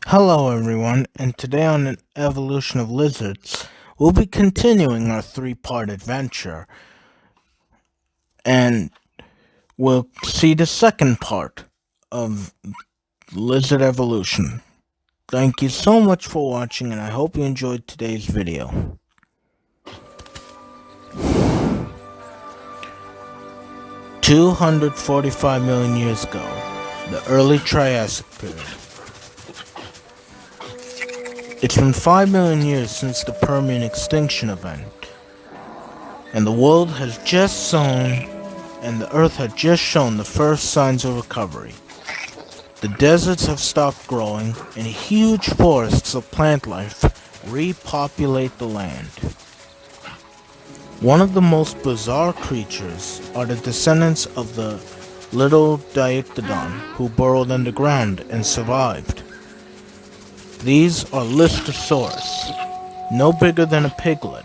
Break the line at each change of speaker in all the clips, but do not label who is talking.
Hello everyone, and today on an evolution of lizards, we'll be continuing our three-part adventure, and we'll see the second part of lizard evolution. Thank you so much for watching, and I hope you enjoyed today's video. $245 million years ago, the early Triassic period. It's been 5 million years since the Permian extinction event, and the world has just sown, and the earth had just shown the first signs of recovery. The deserts have stopped growing, and huge forests of plant life repopulate the land. One of the most bizarre creatures are the descendants of the little Diictodon who burrowed underground and survived. These are Listosaurus, no bigger than a piglet.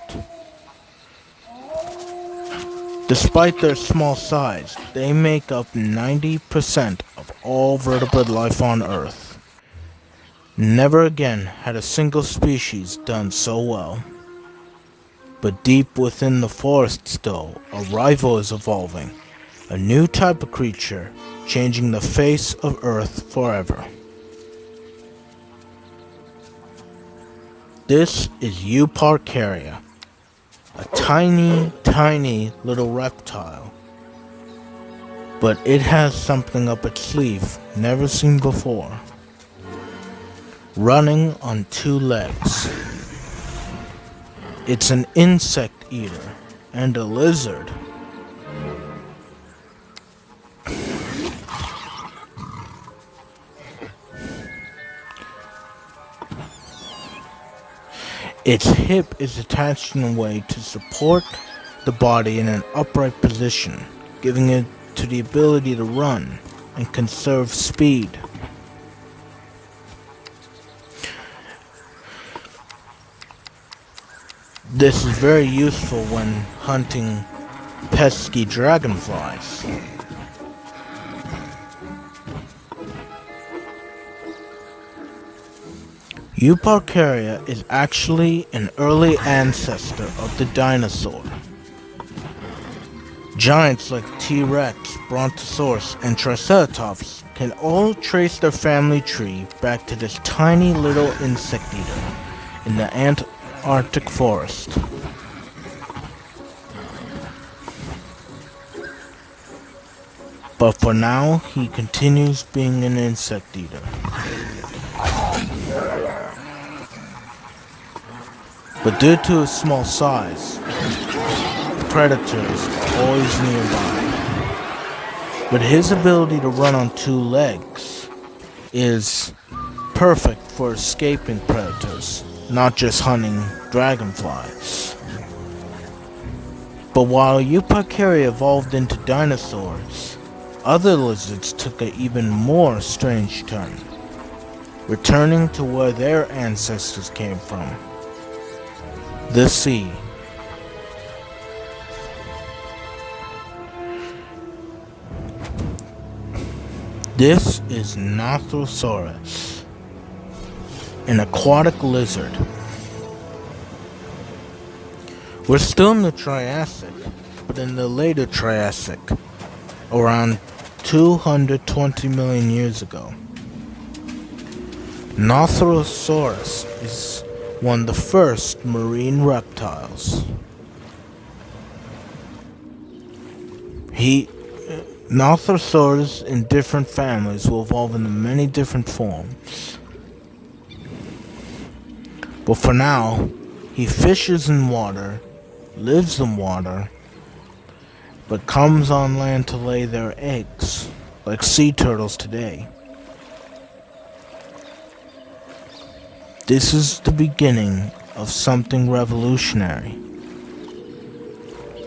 Despite their small size, they make up 90% of all vertebrate life on Earth. Never again had a single species done so well. But deep within the forests though, a rival is evolving, a new type of creature, changing the face of Earth forever. This is Euparkeria, a tiny little reptile. But it has something up its sleeve never seen before. Running on two legs. It's an insect eater and a lizard. Its hip is attached in a way to support the body in an upright position, giving it to the ability to run and conserve speed. This is very useful when hunting pesky dragonflies. Euparkeria is actually an early ancestor of the dinosaur. Giants like T-Rex, Brontosaurus, and Triceratops can all trace their family tree back to this tiny little insect eater in the Antarctic forest. But for now, he continues being an insect eater. But due to his small size, predators are always nearby. But his ability to run on two legs is perfect for escaping predators, not just hunting dragonflies. But while Euparkeria evolved into dinosaurs, other lizards took an even more strange turn, returning to where their ancestors came from. The sea. This is Mosasaurus, an aquatic lizard. We're still in the Triassic, but in the later Triassic, around 220 million years ago. Mosasaurus is one of the first marine reptiles. Mosasaurs in different families will evolve into many different forms. But for now, he fishes in water, lives in water, but comes on land to lay their eggs, like sea turtles today. This is the beginning of something revolutionary.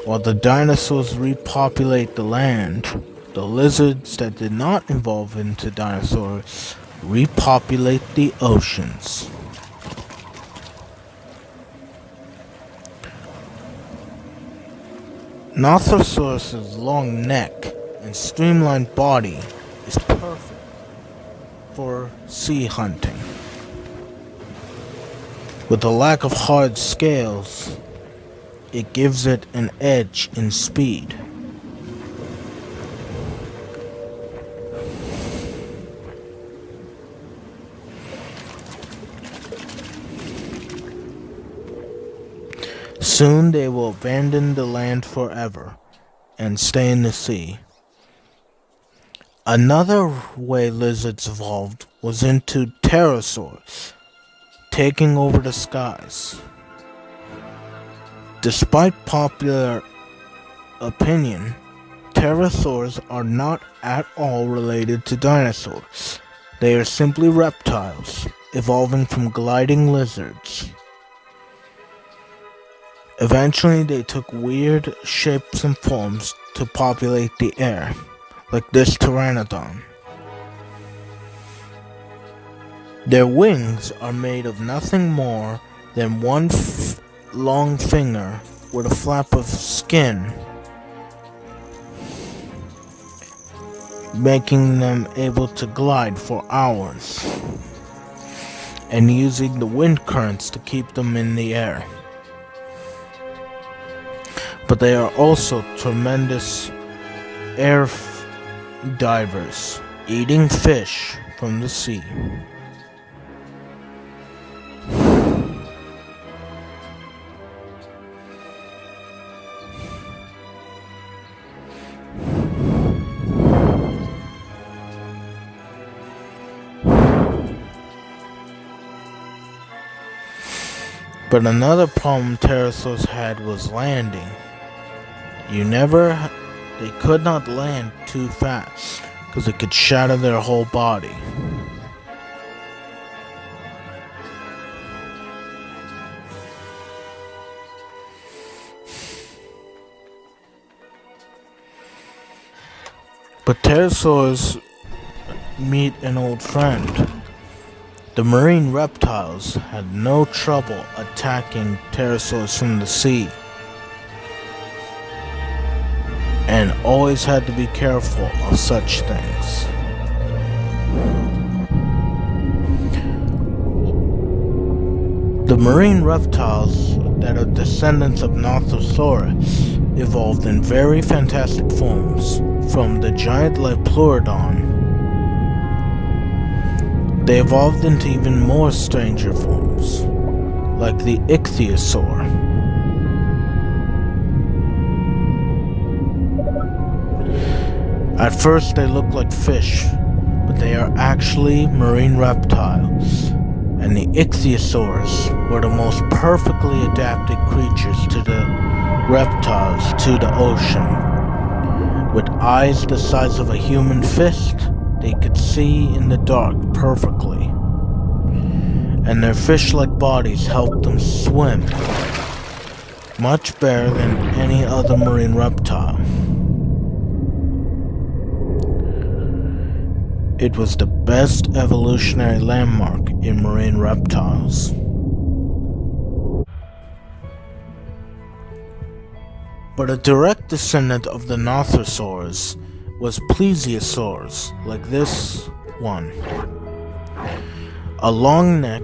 While the dinosaurs repopulate the land, the lizards that did not evolve into dinosaurs repopulate the oceans. Mosasaurus' long neck and streamlined body is perfect for sea hunting. With a lack of hard scales, it gives it an edge in speed. Soon they will abandon the land forever and stay in the sea. Another way lizards evolved was into pterosaurs, taking over the skies. Despite popular opinion, pterosaurs are not at all related to dinosaurs. They are simply reptiles, evolving from gliding lizards. Eventually, they took weird shapes and forms to populate the air, like this pteranodon. Their wings are made of nothing more than one long finger with a flap of skin, making them able to glide for hours, and using the wind currents to keep them in the air. But they are also tremendous air divers, eating fish from the sea. But another problem pterosaurs had was landing. They could not land too fast because it could shatter their whole body. But pterosaurs meet an old friend. The marine reptiles had no trouble attacking pterosaurs from the sea, and always had to be careful of such things. The marine reptiles that are descendants of mosasaurus evolved in very fantastic forms, from the giant Pleurodon. They evolved into even more stranger forms, like the ichthyosaur. At first they look like fish, but they are actually marine reptiles, and the ichthyosaurs were the most perfectly adapted creatures to the reptiles to the ocean. With eyes the size of a human fist, they could see in the dark perfectly, and their fish-like bodies helped them swim much better than any other marine reptile. It was the best evolutionary landmark in marine reptiles. But a direct descendant of the mosasaurs was plesiosaurs, like this one. A long neck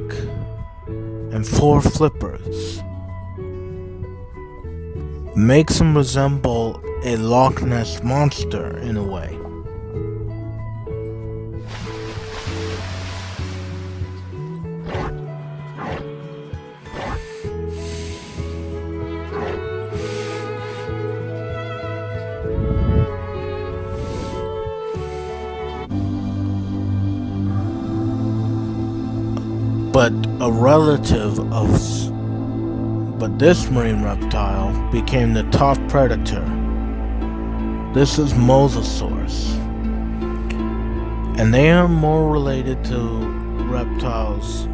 and 4 flippers makes him resemble a Loch Ness monster in a way. But this marine reptile became the top predator. This is mosasaurus, and they are more related to reptiles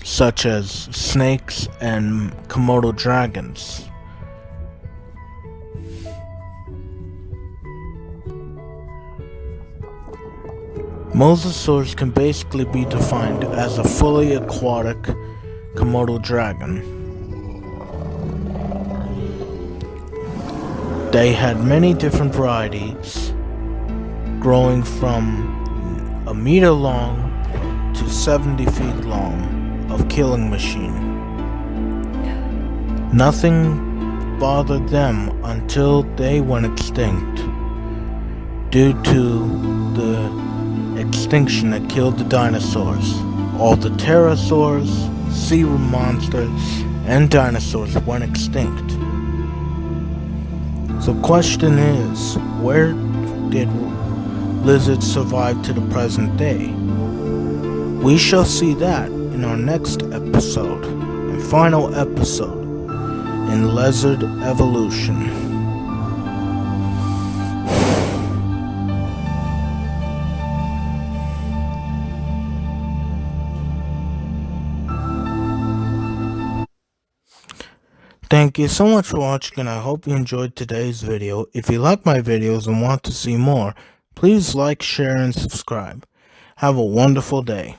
such as snakes and Komodo dragons. Mosasaurs can basically be defined as a fully aquatic Komodo dragon. They had many different varieties, growing from a meter long to 70 feet long, of killing machine. Nothing bothered them until they went extinct due to the extinction that killed the dinosaurs. All the pterosaurs, sea monsters, and dinosaurs went extinct. So the question is, where did lizards survive to the present day? We shall see that in our next episode, and final episode, in lizard evolution. Thank you so much for watching, and I hope you enjoyed today's video. If you like my videos and want to see more, please like, share, and subscribe. Have a wonderful day.